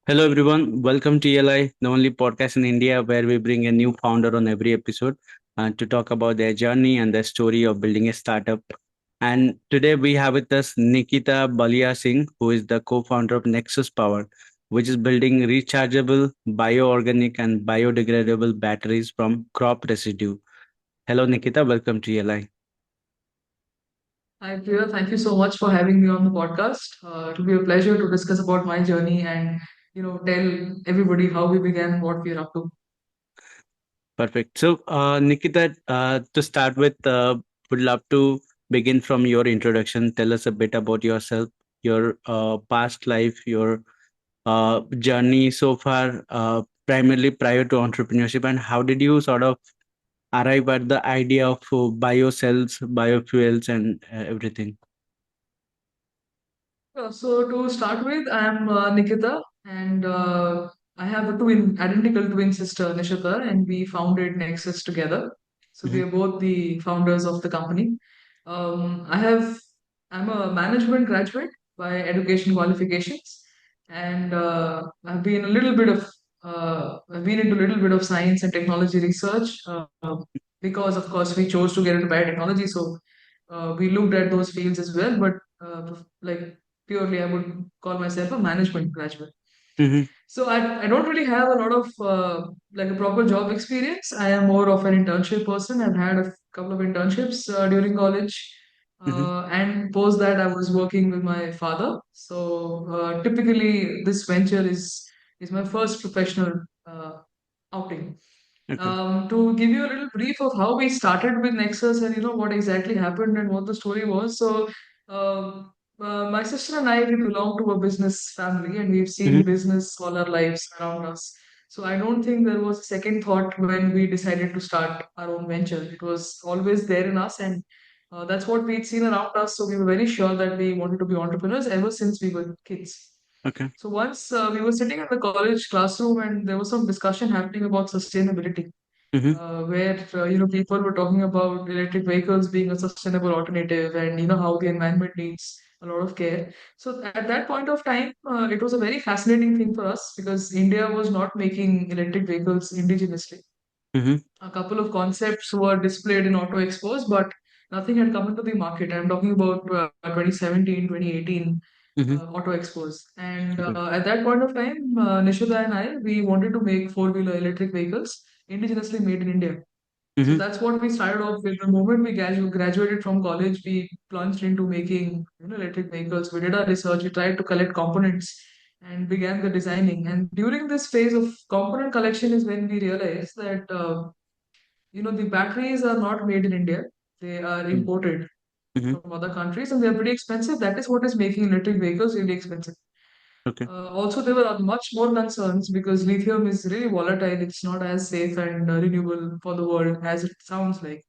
Hello, everyone. Welcome to ELI, the only podcast in India where we bring a new founder on every episode to talk about their journey and their story of building a startup. And today we have with us Nikita Baliarsingh, who is the co founder of Nexus Power, which is building rechargeable, bioorganic, and biodegradable batteries from crop residue. Hello, Nikita. Welcome to ELI. Hi, Priya. Thank you so much for having me on the podcast. It'll be a pleasure to discuss about my journey and tell everybody how we began and what we're up to. Perfect. So, Nikita, to start with, would love to begin from your introduction. Tell us a bit about yourself, your past life, your journey so far, primarily prior to entrepreneurship, and how did you sort of arrive at the idea of biocells, biofuels, and everything? So to start with, I'm Nikita, and I have a identical twin sister, Nishita, and we founded Nexus together. So we Hmm. are both the founders of the company. Um, I have, I'm a management graduate by education qualifications, and I've been into a little bit of science and technology research because, of course, we chose to get into biotechnology. So we looked at those fields as well, but like purely I would call myself a management graduate. Hmm. So I don't really have a lot of like a proper job experience. I am more of an internship person. I've had a couple of internships during college. Hmm. And post that, I was working with my father. So typically, this venture is my first professional outing. Okay. To give you a little brief of how we started with Nexus and what exactly happened and what the story was. So, my sister and I, we belong to a business family and we've Hmm. seen business all our lives around us. So I don't think there was a second thought when we decided to start our own venture. It was always there in us, and that's what we'd seen around us. So we were very sure that we wanted to be entrepreneurs ever since we were kids. Okay. So once we were sitting in the college classroom and there was some discussion happening about sustainability, Hmm. where people were talking about electric vehicles being a sustainable alternative, and how the environment needs a lot of care. So at that point of time, it was a very fascinating thing for us because India was not making electric vehicles indigenously. Hmm. A couple of concepts were displayed in auto expos, but nothing had come into the market. I'm talking about 2017, 2018 Hmm. auto expos. And Okay. at that point of time, Nishida and I, we wanted to make four-wheeler electric vehicles indigenously made in India. So Hmm. that's what we started off with. The moment we graduated from college, we plunged into making electric vehicles. We did our research. We tried to collect components and began the designing. And during this phase of component collection is when we realized that the batteries are not made in India. They are imported Hmm. from other countries, and they're pretty expensive. That is what is making electric vehicles really expensive. Okay. Also, there were much more concerns because lithium is really volatile. It's not as safe and renewable for the world as it sounds like.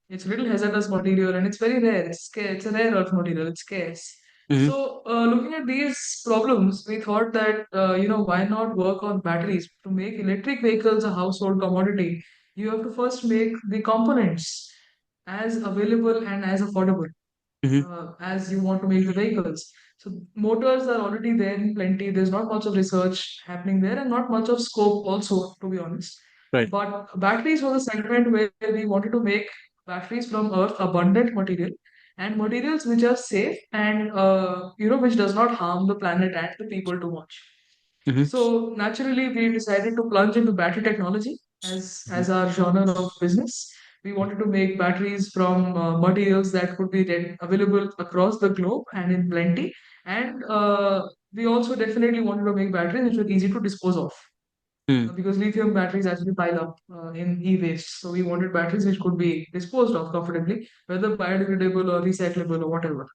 It's a little hazardous material and it's very rare. It's scarce. It's a rare earth material. It's scarce. Hmm. So, looking at these problems, we thought that why not work on batteries to make electric vehicles a household commodity? You have to first make the components as available and as affordable Hmm. as you want to make the vehicles. So motors are already there in plenty. There's not much of research happening there and not much of scope also, to be honest. Right. But batteries was a segment where we wanted to make batteries from earth abundant material and materials which are safe and which does not harm the planet and the people too much. Hmm. So naturally, we decided to plunge into battery technology as our genre of business. We wanted to make batteries from materials that could be available across the globe and in plenty. And we also definitely wanted to make batteries which were easy to dispose of Hmm. because lithium batteries actually pile up in e-waste. So we wanted batteries which could be disposed of comfortably, whether biodegradable or recyclable or whatever.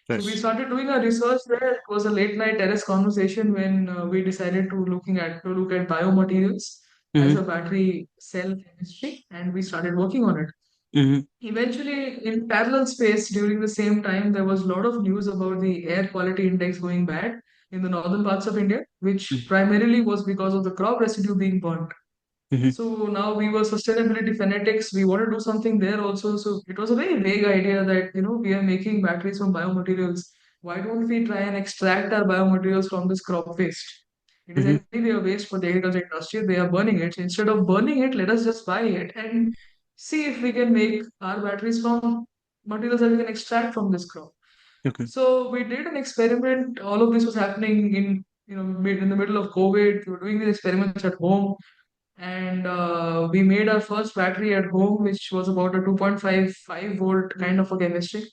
So we Right. started doing our research there. It was a late night terrace conversation when we decided to look at biomaterials as Hmm. a battery cell chemistry, and we started working on it. Hmm. Eventually, in parallel space, during the same time, there was a lot of news about the air quality index going bad in the northern parts of India, which primarily was because of the crop residue being burnt. Hmm. So now we were sustainability fanatics. We want to do something there also. So it was a very vague idea that, we are making batteries from biomaterials. Why don't we try and extract our biomaterials from this crop waste? It is Mm-hmm. anyway a waste for the agriculture industry. They are burning it. So instead of burning it, let us just buy it and see if we can make our batteries from materials that we can extract from this crop. Okay. So we did an experiment. All of this was happening in in the middle of COVID. We were doing these experiments at home, and we made our first battery at home, which was about a 2.55 volt kind of a chemistry,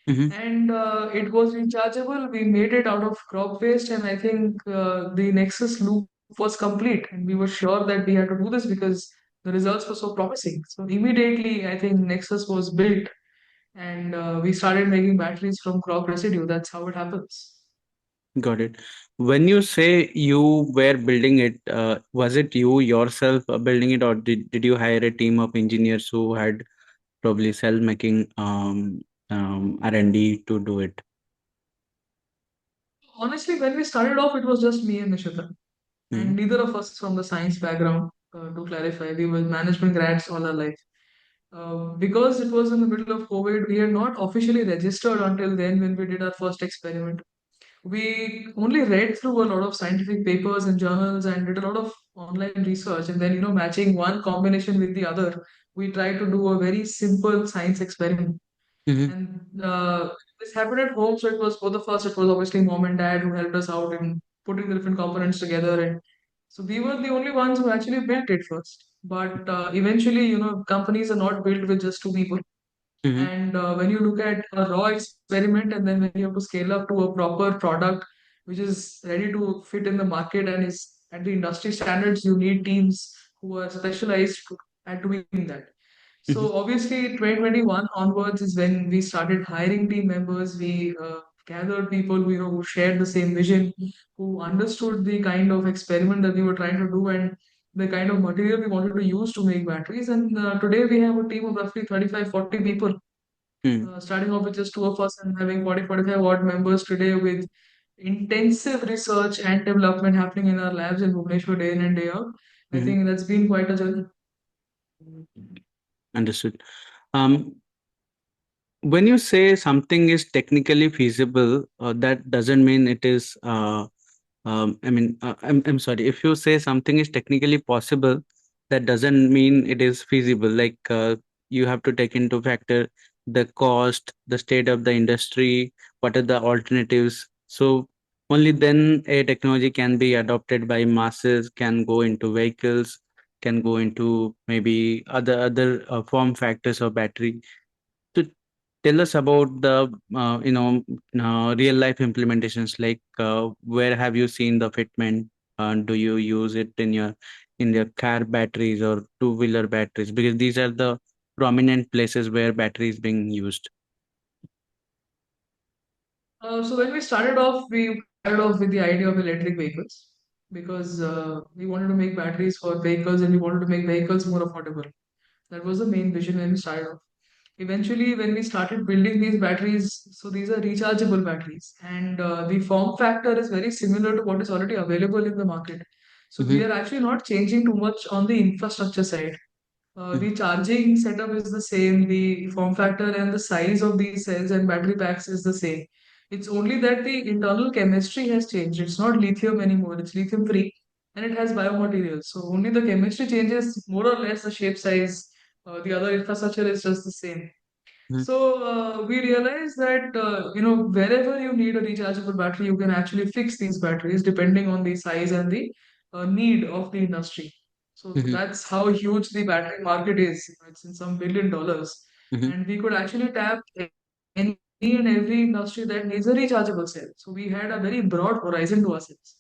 Mm-hmm. and it was rechargeable. We made it out of crop waste, and I think the Nexus loop was complete, and we were sure that we had to do this because the results were so promising. So immediately, I think Nexus was built, and we started making batteries from crop residue. That's how it happens. Got it. When you say you were building it, was it you yourself building it, or did you hire a team of engineers who had probably cell making R&D to do it? Honestly, when we started off, it was just me and Nishita, Mm-hmm. and neither of us is from the science background. To clarify, we were management grads all our life. Because it was in the middle of COVID, we had not officially registered until then when we did our first experiment. We only read through a lot of scientific papers and journals and did a lot of online research, and then matching one combination with the other, we tried to do a very simple science experiment. Mm-hmm. And this happened at home, so it was both of us. It was obviously mom and dad who helped us out in putting the different components together, and so we were the only ones who actually built it first. But eventually, companies are not built with just two people. Mm-hmm. And when you look at a raw experiment, and then when you have to scale up to a proper product which is ready to fit in the market and is at the industry standards, you need teams who are specialized at doing that. Mm-hmm. So obviously, 2021 onwards is when we started hiring team members. We gathered people who shared the same vision, who understood the kind of experiment that we were trying to do, and the kind of material we wanted to use to make batteries. And today we have a team of roughly 35, 40 people, Mm-hmm. starting off with just two of us and having 40, 45 odd members today, with intensive research and development happening in our labs in Bhubaneswar day in and day out. I Mm-hmm. think that's been quite a journey. Understood. Um, when you say something is technically feasible, that doesn't mean it is. I'm sorry. If you say something is technically possible, that doesn't mean it is feasible. Like you have to take into factor the cost, the state of the industry, what are the alternatives. So only then a technology can be adopted by masses, can go into vehicles, can go into maybe other form factors of battery. So tell us about the real life implementations, like where have you seen the fitment? Do you use it in your car batteries or two-wheeler batteries, because these are the prominent places where battery is being used. So when we started off, we started off with the idea of electric vehicles because we wanted to make batteries for vehicles and we wanted to make vehicles more affordable. That was the main vision when we started off. Eventually, when we started building these batteries, so these are rechargeable batteries, and the form factor is very similar to what is already available in the market. So we Mm-hmm. are actually not changing too much on the infrastructure side. The charging setup is the same, the form factor and the size of these cells and battery packs is the same. It's only that the internal chemistry has changed. It's not lithium anymore, it's lithium free, and it has biomaterials. So only the chemistry changes, more or less the shape size. The other infrastructure is just the same. Mm-hmm. So we realized that wherever you need a rechargeable battery, you can actually fix these batteries depending on the size and the need of the industry. So Mm-hmm. that's how huge the battery market is. It's in some $1 billion, Mm-hmm. and we could actually tap any and every industry that needs a rechargeable cell. So we had a very broad horizon to ourselves.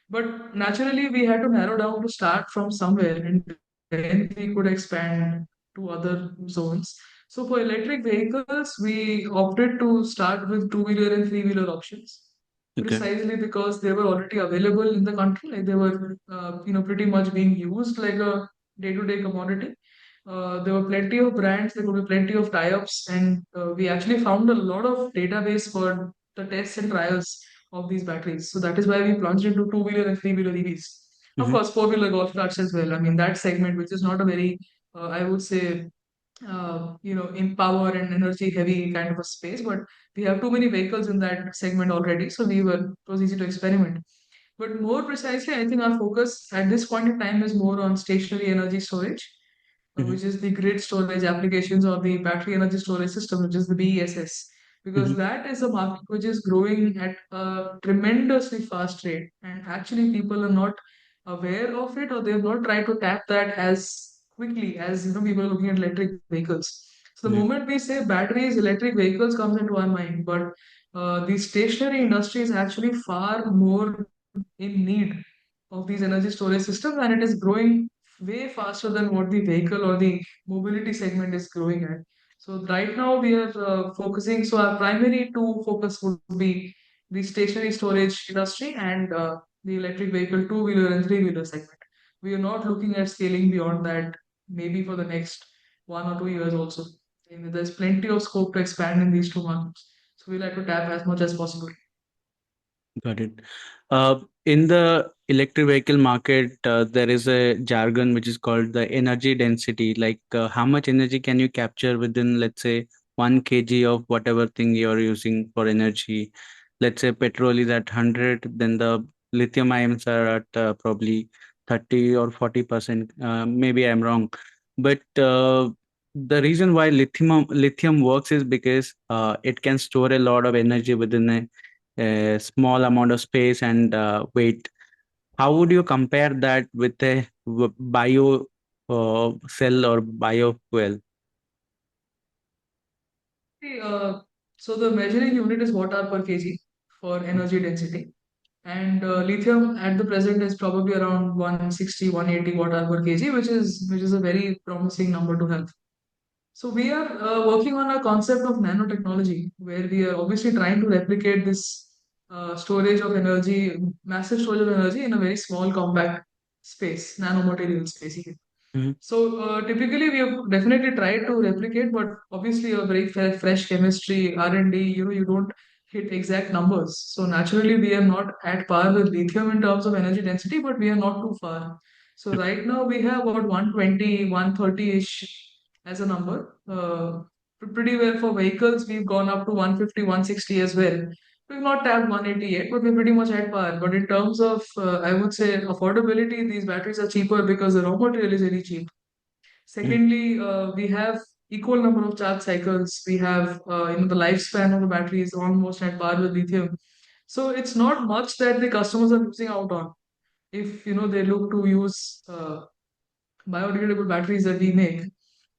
But naturally, we had to narrow down to start from somewhere, and then we could expand to other zones. So for electric vehicles, we opted to start with two-wheeler and three-wheeler options, Okay. precisely because they were already available in the country. Like they were, pretty much being used like a day-to-day commodity. There were plenty of brands, there could be plenty of tie-ups, and we actually found a lot of database for the tests and trials of these batteries. So that is why we plunged into two-wheeler and three-wheeler EVs. Of Mm-hmm. course, four-wheeler golf carts as well. I mean, that segment, which is not a very, I would say, in power and energy heavy kind of a space, but we have too many vehicles in that segment already. So it was easy to experiment. But more precisely, I think our focus at this point in time is more on stationary energy storage, Mm-hmm. which is the grid storage applications or the battery energy storage system, which is the BESS, because Mm-hmm. that is a market which is growing at a tremendously fast rate. And actually, people are not aware of it, or they have not tried to tap that as quickly as people are looking at electric vehicles. So the Right. moment we say batteries, electric vehicles comes into our mind, but the stationary industry is actually far more in need of these energy storage systems, and it is growing way faster than what the vehicle or the mobility segment is growing at. So right now we are focusing. So our primary two focus would be the stationary storage industry and the electric vehicle two-wheeler and three-wheeler segment. We are not looking at scaling beyond that, maybe for the next 1 or 2 years also. And there's plenty of scope to expand in these two markets. So we like to tap as much as possible. Got it. In the electric vehicle market, there is a jargon which is called the energy density. Like, how much energy can you capture within, let's say, 1 kg of whatever thing you're using for energy? Let's say petrol is at 100, then the lithium ions are at probably 30 or 40%. Maybe I'm wrong. But the reason why lithium works is because it can store a lot of energy within a small amount of space and weight. How would you compare that with a bio cell or biofuel? See, so the measuring unit is watt hour per kg for Mm, energy density. And lithium at the present is probably around 160, 180 watt hour per kg, which is a very promising number to have. So we are working on a concept of nanotechnology, where we are obviously trying to replicate this storage of energy, massive storage of energy in a very small, compact space, nanomaterials, basically. mhm, So typically we have definitely tried to replicate, but obviously a very fresh chemistry R&D, you don't hit exact numbers. So naturally we are not at par with lithium in terms of energy density, but we are not too far. So okay. right now we have about 120, 130-ish as a number. Pretty well for vehicles, we've gone up to 150, 160 as well. We've not tapped 180 yet, but we're pretty much at par. But in terms of, I would say, affordability, these batteries are cheaper because the raw material is very cheap. Mhm, Secondly, we have equal number of charge cycles. We have, the lifespan of the battery is almost at par with lithium. So it's not much that the customers are losing out on if they look to use biodegradable batteries that we make.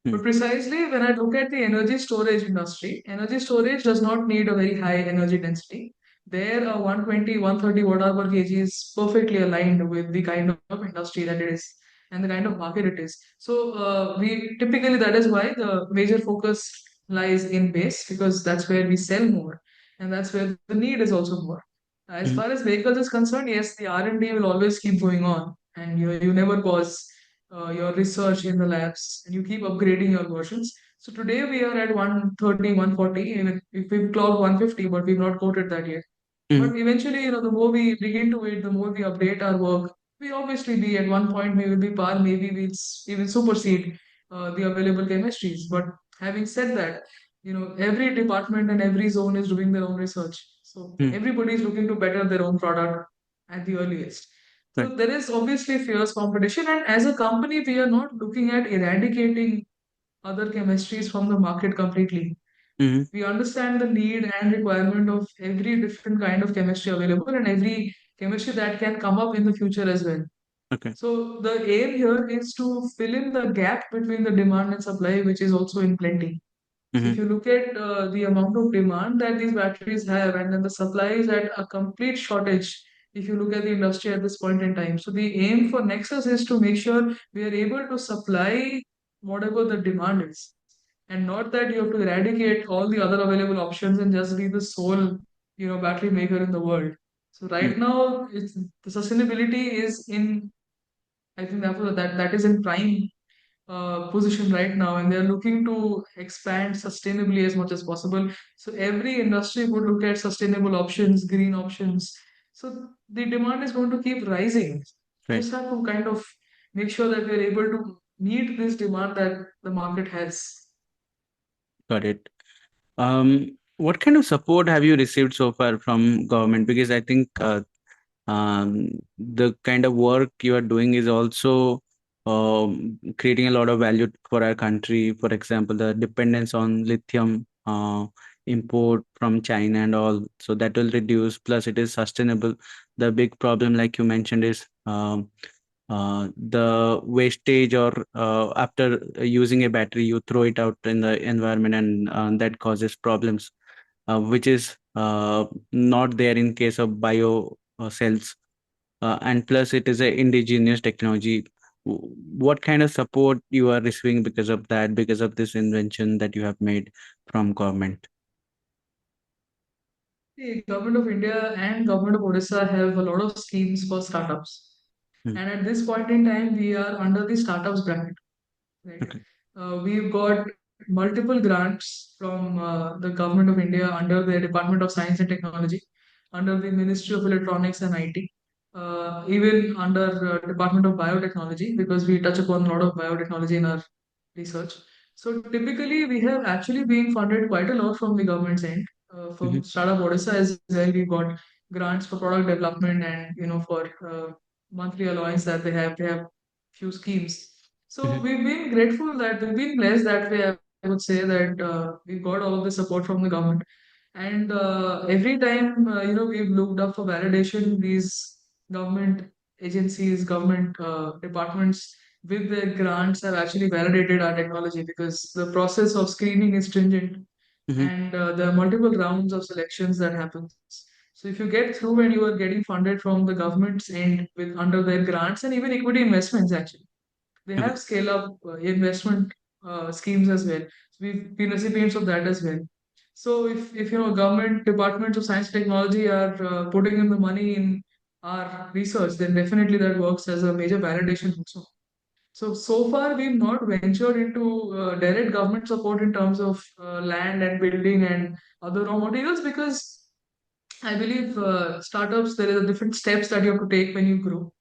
mhm, But precisely when I look at the energy storage does not need a very high energy density. There, a 120, 130 watt hour per kg is perfectly aligned with the kind of industry that it is and the kind of market it is. So, we typically that is why the major focus lies in base, because that's where we sell more and that's where the need is also more. As mhm, far as vehicles is concerned, yes, the R&D will always keep going on, and you never pause your research in the labs, and you keep upgrading your versions. So today we are at 130, 140, even if we've clocked 150, but we've not quoted that yet. mhm, But eventually, the more we dig into it, the more we update our work. We obviously be at one point we will be par, maybe we will supersede the available chemistries. But having said that, every department and every zone is doing their own research. So mhm. everybody is looking to better their own product at the earliest. Right. So there is obviously fierce competition, and as a company, we are not looking at eradicating other chemistries from the market completely. Mhm, We understand the need and requirement of every different kind of chemistry available and every chemistry that can come up in the future as well. okay. So the aim here is to fill in the gap between the demand and supply, which is also in plenty. So if Mhm, you look at the amount of demand that these batteries have, and then the supply is at a complete shortage, if you look at the industry at this point in time. So the aim for Nexus is to make sure we are able to supply whatever the demand is, and not that you have to eradicate all the other available options and just be the sole, battery maker in the world. So mhm, right now, the sustainability is in, I think that is in prime position right now, and they're looking to expand sustainably as much as possible. So every industry would look at sustainable options, green options. So the demand is going to keep rising. We right. just have to kind of make sure that we're able to meet this demand that the market has. Got it. What kind of support have you received so far from government? Because I think The kind of work you are doing is also creating a lot of value for our country. For example, the dependence on lithium import from China and all, so that will reduce. Plus, it is sustainable. The big problem, like you mentioned, is the wastage, or after using a battery, you throw it out in the environment, and that causes problems, which is not there in case of bio cells. And plus, it is a indigenous technology. What kind of support you are receiving because of that, because of this invention that you have made from government? The government of India and government of Odisha have a lot of schemes for startups. Mm. And at this point in time, we are under the startups bracket, right? Okay. We've got multiple grants from the government of India under the Department of Science and Technology, under the Ministry of Electronics and IT, even under Department of Biotechnology, because we touch upon a lot of biotechnology in our research. So typically, we have actually been funded quite a lot from the government's end. Mm-hmm. From Startup Odisha as well, we got grants for product development and for monthly allowance that they have. They have few schemes. So Mm-hmm. we've been grateful that we've been blessed that way. I would say that we got all of the support from the government, and every time we've looked up for validation, these government agencies, government departments with their grants have actually validated our technology because the process of screening is stringent Mm-hmm. and there are multiple rounds of selections that happens. So if you get through and you are getting funded from the government's end with under their grants and even equity investments actually they Okay. have scale up investment schemes as well. So we've been recipients of that as well. So if government departments of science and technology are putting in the money in our research, then definitely that works as a major validation also. So far we've not ventured into direct government support in terms of land and building and other raw materials because I believe startups there is a different steps that you have to take when you grow.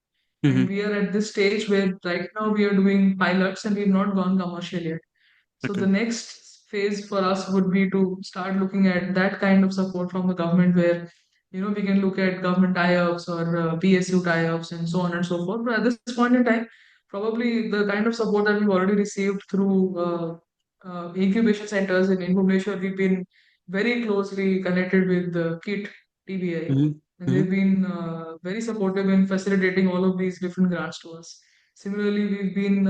And Mm-hmm. we are at this stage where right now we are doing pilots and we've not gone commercial yet. So the Okay. next phase for us would be to start looking at that kind of support from the government where we can look at government tie-ups or PSU tie-ups and so on and so forth. But at this point in time, probably the kind of support that we've already received through incubation centers in Bhubaneswar, we've been very closely connected with the KIT TBI, Mm-hmm. and Mm-hmm. they've been very supportive in facilitating all of these different grants to us. Similarly, we've been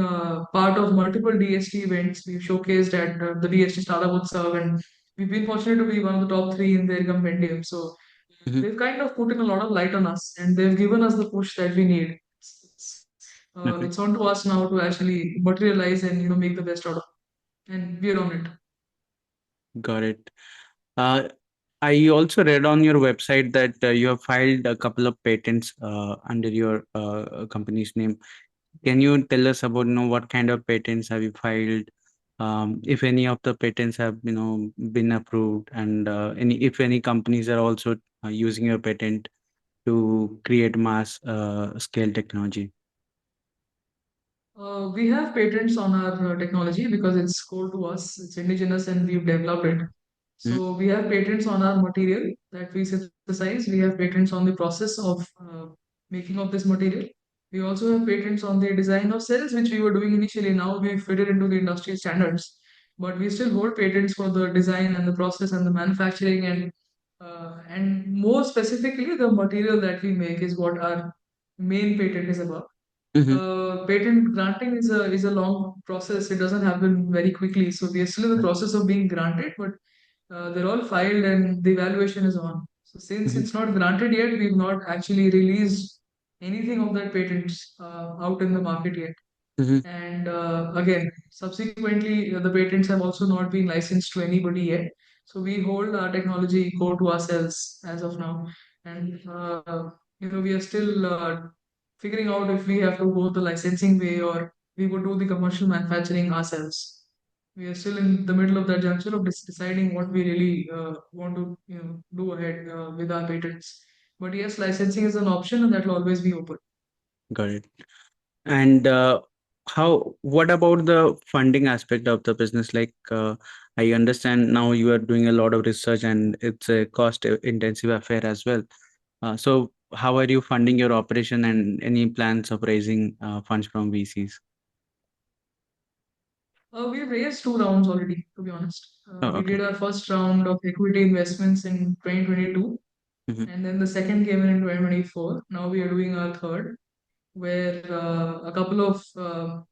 part of multiple DST events. We've showcased at the DST Startup Utsav, and we've been fortunate to be one of the top three in their compendium. So Mm-hmm. they've kind of put in a lot of light on us, and they've given us the push that we need. Okay. It's on to us now to actually materialize and make the best out of it, and we're on it. Got it. Uh, I also read on your website that you have filed a couple of patents under your company's name. Can you tell us about, what kind of patents have you filed? If any of the patents have, been approved, and if any companies are also using your patent to create mass scale technology. We have patents on our technology because it's core to us, it's indigenous, and we've developed it. Mm-hmm. So we have patents on our material that we synthesize. We have patents on the process of making of this material. We also have patents on the design of cells, which we were doing initially. Now we fit it into the industry standards, but we still hold patents for the design and the process and the manufacturing and more specifically the material that we make is what our main patent is about. Mm-hmm. Patent granting is a long process. It doesn't happen very quickly. So we are still in the process of being granted, but they're all filed and the evaluation is on. So since Mm-hmm. it's not granted yet, we've not actually released anything of that patents out in the market yet. Mm-hmm. And again, subsequently, the patents have also not been licensed to anybody yet. So we hold our technology core to ourselves as of now. And we are still figuring out if we have to go the licensing way or we would do the commercial manufacturing ourselves. We are still in the middle of that juncture of deciding what we really want to do ahead with our patents. But yes, licensing is an option and that will always be open. Got it. And what about the funding aspect of the business? Like, I understand now you are doing a lot of research and it's a cost intensive affair as well. So how are you funding your operation and any plans of raising funds from VCs? We raised two rounds already, to be honest. Oh, We okay. did our first round of equity investments in 2022, Mm-hmm. and then the second came in 2024. Now we are doing our third, where a couple of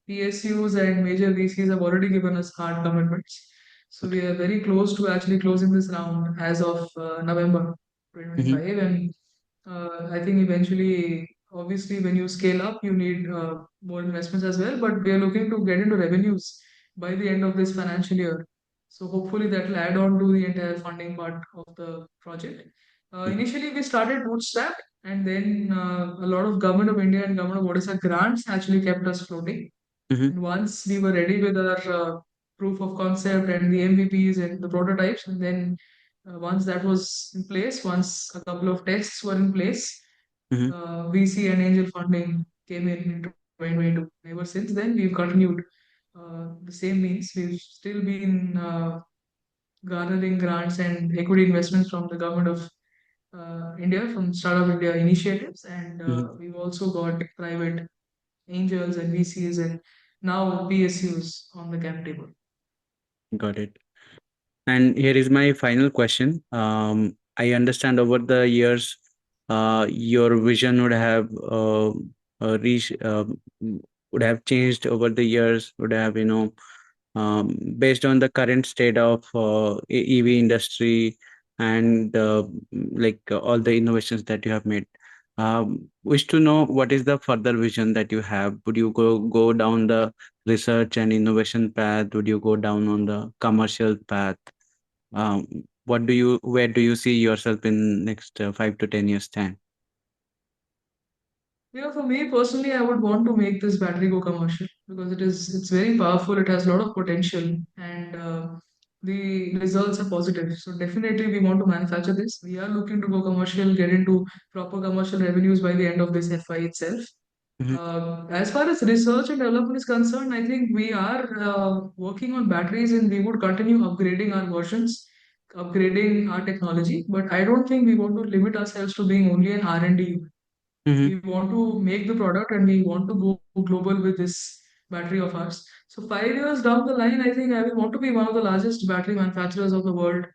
PSUs and major VCs have already given us hard commitments. So Okay. we are very close to actually closing this round as of November Mm-hmm. 2025. And I think eventually, obviously, when you scale up, you need more investments as well. But we are looking to get into revenues by the end of this financial year. So hopefully that will add on to the entire funding part of the project. Initially, we started Bootstrap, and then a lot of Government of India and Government of Odisha grants actually kept us floating. Mm-hmm. And once we were ready with our proof of concept and the MVPs and the prototypes, and then once that was in place, once a couple of tests were in place, Mm-hmm. VC and angel funding came in 2022. Ever since then, we've continued the same means. We've still been garnering grants and equity investments from the government of India, from Startup India initiatives, and Mm-hmm. we've also got private angels and VCs and now PSUs on the cap table. Got it. And here is my final question. I understand over the years, your vision reached, would have changed over the years, would have, based on the current state of EV industry and all the innovations that you have made. Wish to know what is the further vision that you have. Would you go down the research and innovation path? Would you go down on the commercial path? Where do you see yourself in next 5 to 10 years time? For me personally, I would want to make this battery go commercial because it's very powerful. It has a lot of potential, and the results are positive. So definitely, we want to manufacture this. We are looking to go commercial, get into proper commercial revenues by the end of this FY itself. Mm-hmm. As far as research and development is concerned, I think we are working on batteries and we would continue upgrading our versions, upgrading our technology. But I don't think we want to limit ourselves to being only an R&D. Mm-hmm. We want to make the product and we want to go global with this battery of ours. So 5 years down the line, I think I will want to be one of the largest battery manufacturers of the world,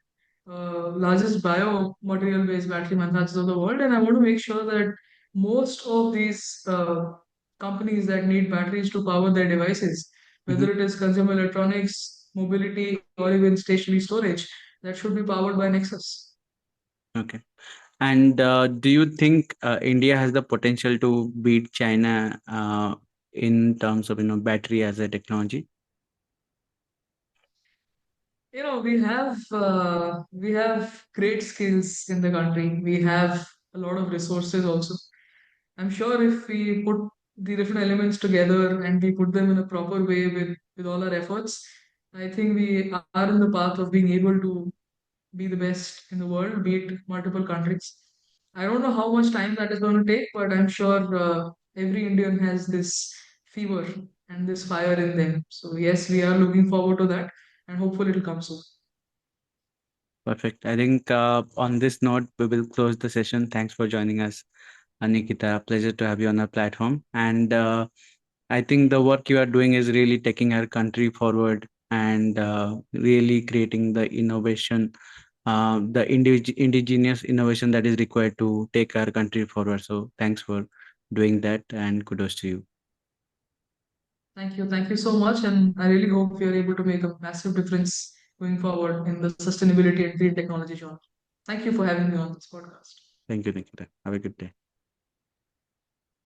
largest biomaterial based battery manufacturers of the world, and I want to make sure that most of these companies that need batteries to power their devices, Mm-hmm. whether it is consumer electronics, mobility, or even stationary storage, that should be powered by Nexus. Okay. And do you think India has the potential to beat China in terms of battery as a technology? We have great skills in the country. We have a lot of resources also. I'm sure if we put the different elements together and we put them in a proper way with all our efforts, I think we are in the path of being able to be the best in the world, beat multiple countries. I don't know how much time that is going to take, but I'm sure every Indian has this fever and this fire in them. So yes, we are looking forward to that, and hopefully it'll come soon. Perfect. I think on this note, we will close the session. Thanks for joining us, Nikita. Pleasure to have you on our platform. And I think the work you are doing is really taking our country forward and really creating the innovation, the indigenous innovation that is required to take our country forward. So thanks for doing that and kudos to you. Thank you so much, and I really hope we are able to make a massive difference going forward in the sustainability and green technology genre. Thank you for having me on this podcast. Thank you, Nikita. Have a good day.